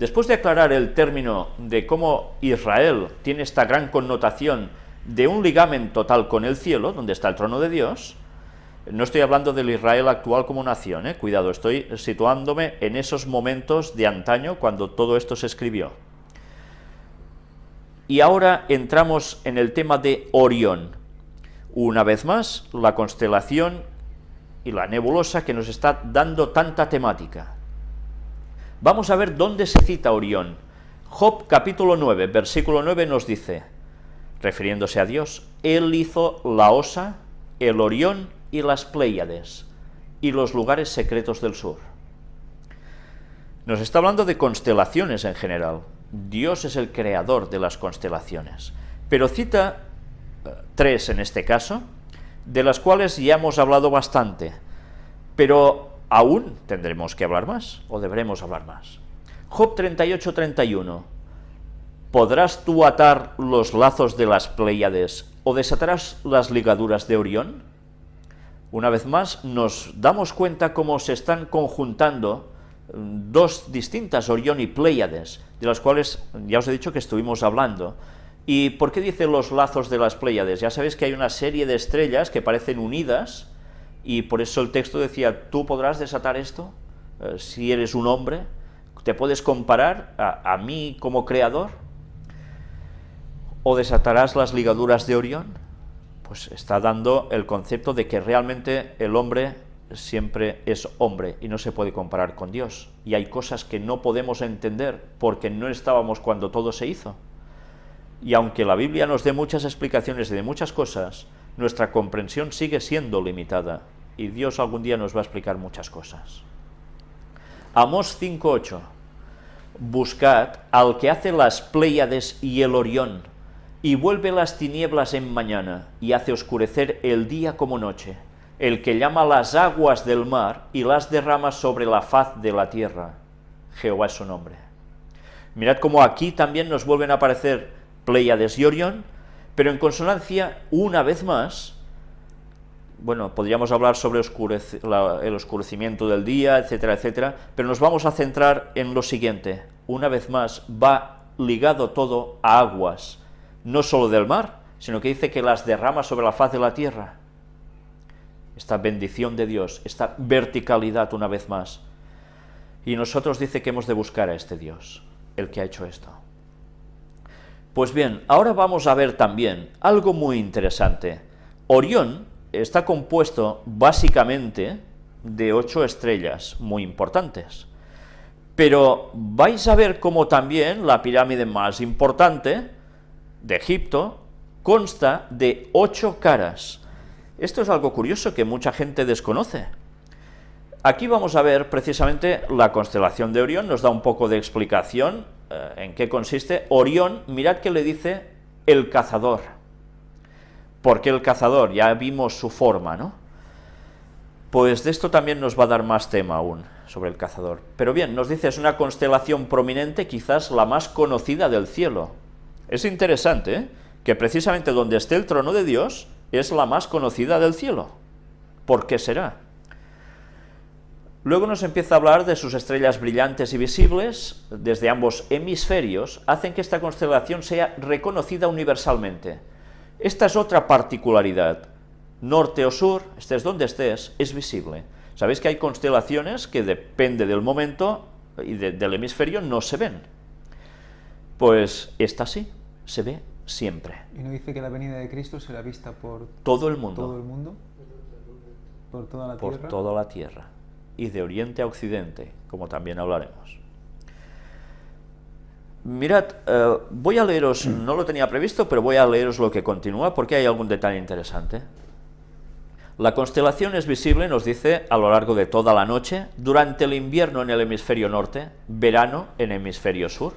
Después de aclarar el término de cómo Israel tiene esta gran connotación de un ligamen total con el cielo, donde está el trono de Dios, no estoy hablando del Israel actual como nación, cuidado, estoy situándome en esos momentos de antaño cuando todo esto se escribió. Y ahora entramos en el tema de Orión. Una vez más, la constelación y la nebulosa que nos está dando tanta temática. Vamos a ver dónde se cita Orión. Job capítulo 9, versículo 9 nos dice, refiriéndose a Dios, Él hizo la Osa, el Orión y las Pléyades, y los lugares secretos del sur. Nos está hablando de constelaciones en general. Dios es el creador de las constelaciones, pero cita tres en este caso, de las cuales ya hemos hablado bastante, pero aún tendremos que hablar más, o deberemos hablar más. Job 38:31, ¿podrás tú atar los lazos de las Pléyades, o desatarás las ligaduras de Orión? Una vez más nos damos cuenta cómo se están conjuntando dos distintas, Orión y Pléyades, de las cuales ya os he dicho que estuvimos hablando. ¿Y por qué dice los lazos de las Pléyades? Ya sabéis que hay una serie de estrellas que parecen unidas, y por eso el texto decía, ¿tú podrás desatar esto? Si eres un hombre, ¿te puedes comparar a mí como creador? ¿O desatarás las ligaduras de Orión? Pues está dando el concepto de que realmente el hombre siempre es hombre y no se puede comparar con Dios. Y hay cosas que no podemos entender porque no estábamos cuando todo se hizo. Y aunque la Biblia nos dé muchas explicaciones de muchas cosas, nuestra comprensión sigue siendo limitada y Dios algún día nos va a explicar muchas cosas. Amós 5:8, buscad al que hace las Pléyades y el Orión, y vuelve las tinieblas en mañana, y hace oscurecer el día como noche, el que llama las aguas del mar y las derrama sobre la faz de la tierra. Jehová es su nombre. Mirad cómo aquí también nos vuelven a aparecer Pléyades y Orión, pero en consonancia, una vez más, bueno, podríamos hablar sobre el oscurecimiento del día, etcétera, etcétera, pero nos vamos a centrar en lo siguiente. Una vez más, va ligado todo a aguas, no solo del mar, sino que dice que las derrama sobre la faz de la tierra. Esta bendición de Dios, esta verticalidad una vez más. Y nosotros dice que hemos de buscar a este Dios, el que ha hecho esto. Pues bien, ahora vamos a ver también algo muy interesante. Orión está compuesto básicamente de 8 estrellas muy importantes. Pero vais a ver cómo también la pirámide más importante de Egipto consta de 8 caras. Esto es algo curioso que mucha gente desconoce. Aquí vamos a ver precisamente la constelación de Orión, nos da un poco de explicación en qué consiste. Orión, mirad que le dice el cazador. ¿Por qué el cazador? Ya vimos su forma, ¿no? Pues de esto también nos va a dar más tema aún, sobre el cazador. Pero bien, nos dice, es una constelación prominente, quizás la más conocida del cielo. Es interesante, que precisamente donde esté el trono de Dios, es la más conocida del cielo. ¿Por qué será? Luego nos empieza a hablar de sus estrellas brillantes y visibles, desde ambos hemisferios, hacen que esta constelación sea reconocida universalmente. Esta es otra particularidad. Norte o sur, estés donde estés, es visible. Sabéis que hay constelaciones que depende del momento y del hemisferio no se ven. Pues esta sí, se ve siempre. ¿Y no dice que la venida de Cristo será vista por todo el mundo? ¿Todo el mundo? ¿Por toda la tierra? Por toda la tierra. Y de oriente a occidente, como también hablaremos. Mirad, voy a leeros, no lo tenía previsto, pero voy a leeros lo que continúa, porque hay algún detalle interesante. La constelación es visible, nos dice, a lo largo de toda la noche, durante el invierno en el hemisferio norte, verano en el hemisferio sur.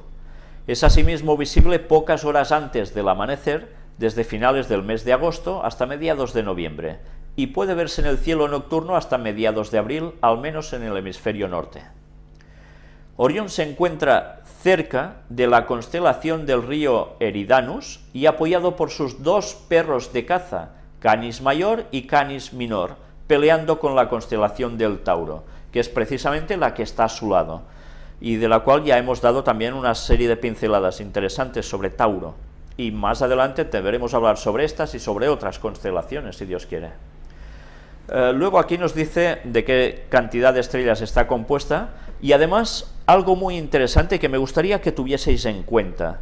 Es asimismo visible pocas horas antes del amanecer, desde finales del mes de agosto hasta mediados de noviembre, y puede verse en el cielo nocturno hasta mediados de abril, al menos en el hemisferio norte. Orión se encuentra cerca de la constelación del río Eridanus y apoyado por sus 2 perros de caza, Canis Mayor y Canis Minor, peleando con la constelación del Tauro, que es precisamente la que está a su lado. y de la cual ya hemos dado también una serie de pinceladas interesantes sobre Tauro, y más adelante deberemos hablar sobre estas y sobre otras constelaciones, si Dios quiere. Luego aquí nos dice de qué cantidad de estrellas está compuesta, y además algo muy interesante que me gustaría que tuvieseis en cuenta.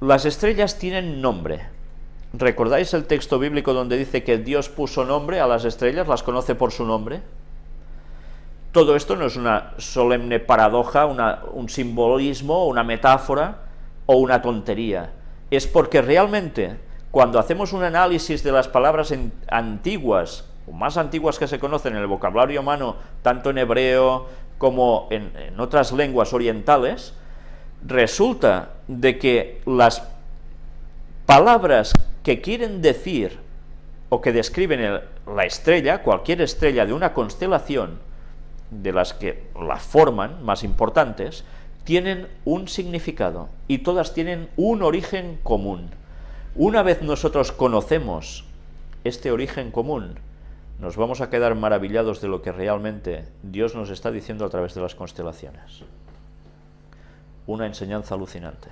Las estrellas tienen nombre. ¿Recordáis el texto bíblico donde dice que Dios puso nombre a las estrellas, las conoce por su nombre? Todo esto no es una solemne paradoja, un simbolismo, una metáfora o una tontería. Es porque realmente, cuando hacemos un análisis de las palabras antiguas, o más antiguas que se conocen en el vocabulario humano, tanto en hebreo como en otras lenguas orientales, resulta de que las palabras que quieren decir o que describen la estrella, cualquier estrella de una constelación, de las que la forman, más importantes, tienen un significado y todas tienen un origen común. Una vez nosotros conocemos este origen común, nos vamos a quedar maravillados de lo que realmente Dios nos está diciendo a través de las constelaciones. Una enseñanza alucinante.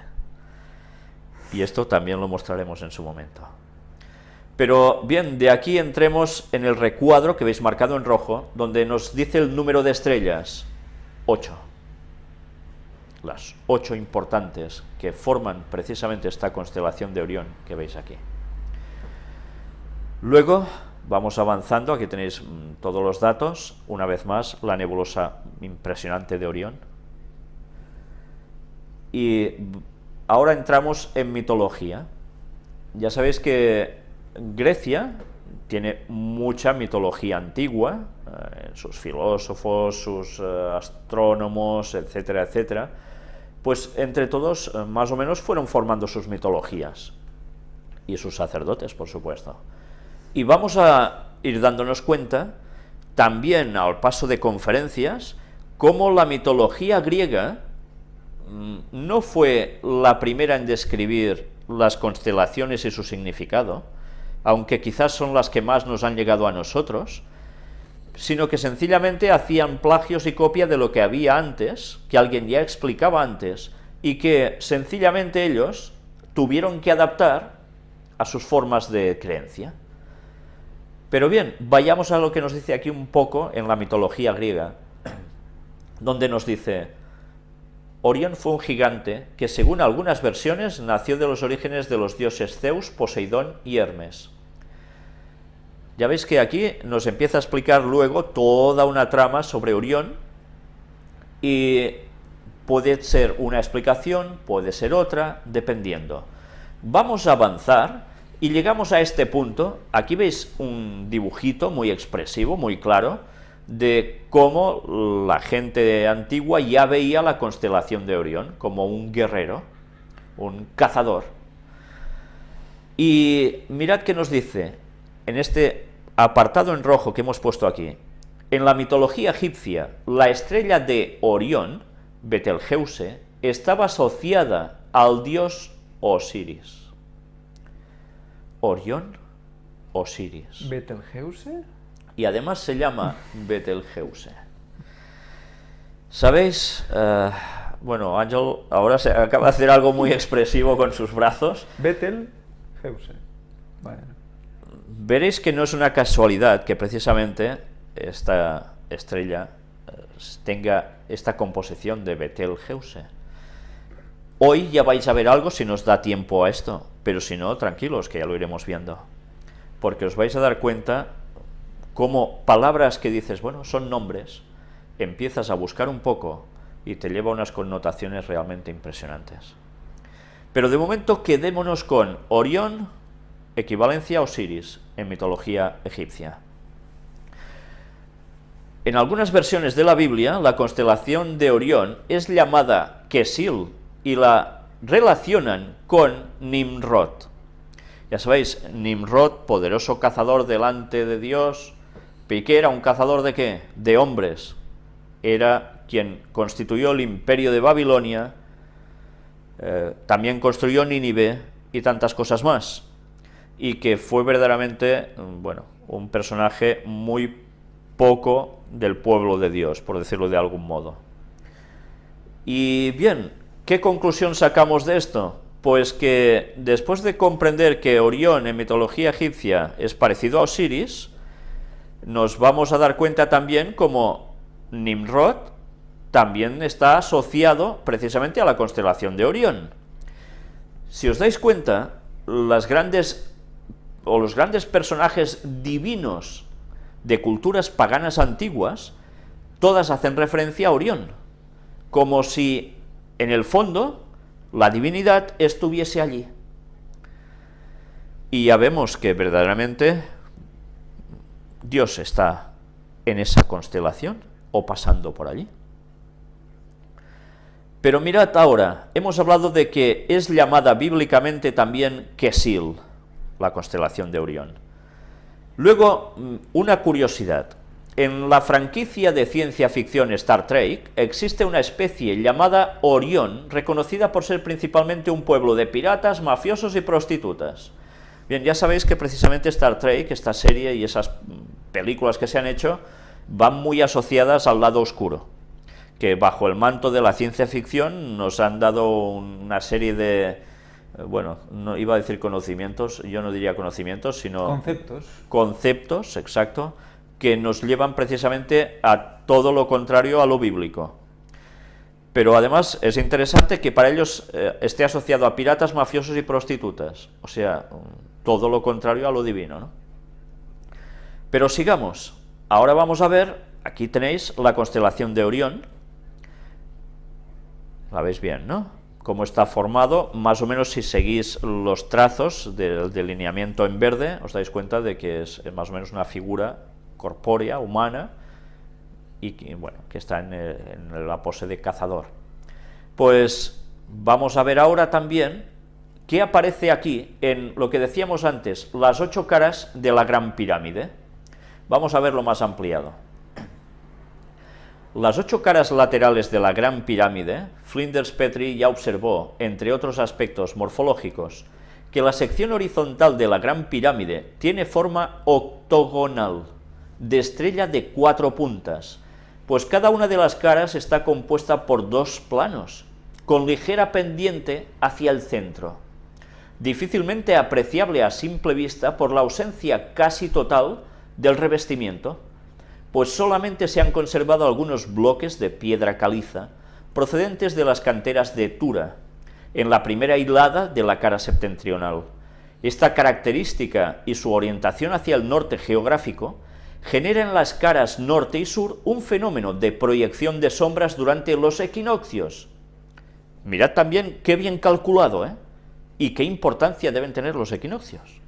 Y esto también lo mostraremos en su momento. Pero bien, de aquí entremos en el recuadro que veis marcado en rojo, donde nos dice el número de estrellas, 8. Las 8 importantes que forman precisamente esta constelación de Orión que veis aquí. Luego vamos avanzando, aquí tenéis todos los datos, una vez más la nebulosa impresionante de Orión. Y ahora entramos en mitología. Ya sabéis que Grecia tiene mucha mitología antigua, sus filósofos, sus astrónomos, etcétera, etcétera. Pues entre todos, más o menos, fueron formando sus mitologías, y sus sacerdotes, por supuesto. Y vamos a ir dándonos cuenta, también al paso de conferencias, cómo la mitología griega no fue la primera en describir las constelaciones y su significado, aunque quizás son las que más nos han llegado a nosotros, sino que sencillamente hacían plagios y copia de lo que había antes, que alguien ya explicaba antes, y que sencillamente ellos tuvieron que adaptar a sus formas de creencia. Pero bien, vayamos a lo que nos dice aquí un poco en la mitología griega, donde nos dice: Orión fue un gigante que, según algunas versiones, nació de los orígenes de los dioses Zeus, Poseidón y Hermes. Ya veis que aquí nos empieza a explicar luego toda una trama sobre Orión, y puede ser una explicación, puede ser otra, dependiendo. Vamos a avanzar y llegamos a este punto. Aquí veis un dibujito muy expresivo, muy claro, de cómo la gente antigua ya veía la constelación de Orión como un guerrero, un cazador. Y mirad qué nos dice en este apartado en rojo que hemos puesto aquí. En la mitología egipcia, la estrella de Orión, Betelgeuse, estaba asociada al dios Osiris. Orión, Osiris. ¿Betelgeuse? Y además se llama Betelgeuse. ¿Sabéis? Bueno, Ángel ahora se acaba de hacer algo muy expresivo con sus brazos. Betelgeuse. Bueno. Veréis que no es una casualidad que precisamente esta estrella tenga esta composición de Betelgeuse. Hoy ya vais a ver algo si nos da tiempo a esto, pero si no, tranquilos, que ya lo iremos viendo. Porque os vais a dar cuenta cómo palabras que dices, bueno, son nombres, empiezas a buscar un poco y te lleva a unas connotaciones realmente impresionantes. Pero de momento quedémonos con Orión, equivalencia a Osiris en mitología egipcia. En algunas versiones de la Biblia, la constelación de Orión es llamada Kesil y la relacionan con Nimrod. Ya sabéis, Nimrod, poderoso cazador delante de Dios. Piqué era un cazador ¿de qué? De hombres. Era quien constituyó el imperio de Babilonia, también construyó Nínive y tantas cosas más. Y que fue verdaderamente, bueno, un personaje muy poco del pueblo de Dios, por decirlo de algún modo. Y bien, ¿qué conclusión sacamos de esto? Pues que después de comprender que Orión en mitología egipcia es parecido a Osiris, nos vamos a dar cuenta también como Nimrod también está asociado precisamente a la constelación de Orión. Si os dais cuenta, los grandes personajes divinos de culturas paganas antiguas, todas hacen referencia a Orión, como si en el fondo la divinidad estuviese allí. Y ya vemos que verdaderamente Dios está en esa constelación o pasando por allí. Pero mirad ahora, hemos hablado de que es llamada bíblicamente también Kesil, la constelación de Orión. Luego, una curiosidad. En la franquicia de ciencia ficción Star Trek existe una especie llamada Orión, reconocida por ser principalmente un pueblo de piratas, mafiosos y prostitutas. Bien, ya sabéis que precisamente Star Trek, esta serie y esas películas que se han hecho, van muy asociadas al lado oscuro, que bajo el manto de la ciencia ficción nos han dado una serie de, bueno, no iba a decir conocimientos, yo no diría conocimientos, sino conceptos, exacto, que nos llevan precisamente a todo lo contrario a lo bíblico. Pero además es interesante que para ellos esté asociado a piratas, mafiosos y prostitutas, o sea, todo lo contrario a lo divino, ¿no? Pero sigamos, ahora vamos a ver, aquí tenéis la constelación de Orión, la veis bien, ¿no? Cómo está formado, más o menos si seguís los trazos del delineamiento en verde, os dais cuenta de que es más o menos una figura corpórea, humana, y que, bueno, que está en la pose de cazador. Pues vamos a ver ahora también qué aparece aquí en lo que decíamos antes, las 8 caras de la Gran Pirámide. Vamos a verlo más ampliado. Las 8 caras laterales de la Gran Pirámide, Flinders Petrie ya observó, entre otros aspectos morfológicos, que la sección horizontal de la Gran Pirámide tiene forma octogonal, de estrella de 4 puntas, pues cada una de las caras está compuesta por 2 planos, con ligera pendiente hacia el centro, difícilmente apreciable a simple vista por la ausencia casi total del revestimiento, pues solamente se han conservado algunos bloques de piedra caliza procedentes de las canteras de Tura, en la primera hilada de la cara septentrional. Esta característica y su orientación hacia el norte geográfico genera en las caras norte y sur un fenómeno de proyección de sombras durante los equinoccios. Mirad también qué bien calculado, ¿eh? Y qué importancia deben tener los equinoccios.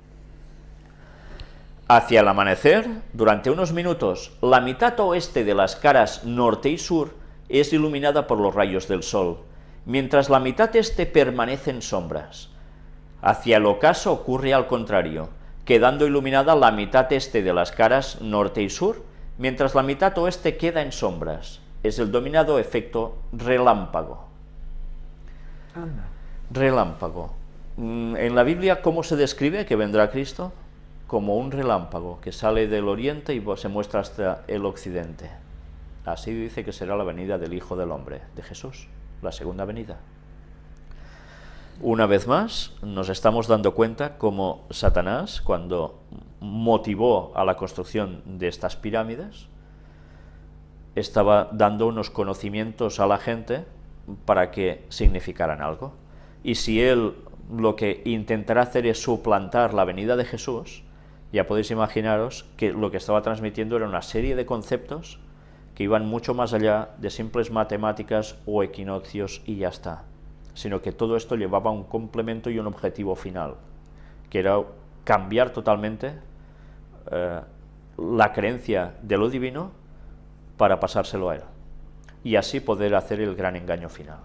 Hacia el amanecer, durante unos minutos, la mitad oeste de las caras norte y sur es iluminada por los rayos del sol, mientras la mitad este permanece en sombras. Hacia el ocaso ocurre al contrario, quedando iluminada la mitad este de las caras norte y sur, mientras la mitad oeste queda en sombras. Es el denominado efecto relámpago. Anda. Relámpago. En la Biblia, ¿cómo se describe que vendrá Cristo? Como un relámpago que sale del oriente y se muestra hasta el occidente. Así dice que será la venida del Hijo del Hombre, de Jesús, la segunda venida. Una vez más, nos estamos dando cuenta cómo Satanás, cuando motivó a la construcción de estas pirámides, estaba dando unos conocimientos a la gente para que significaran algo. Y si él lo que intentará hacer es suplantar la venida de Jesús, ya podéis imaginaros que lo que estaba transmitiendo era una serie de conceptos que iban mucho más allá de simples matemáticas o equinoccios y ya está, sino que todo esto llevaba un complemento y un objetivo final, que era cambiar totalmente la creencia de lo divino para pasárselo a él, y así poder hacer el gran engaño final.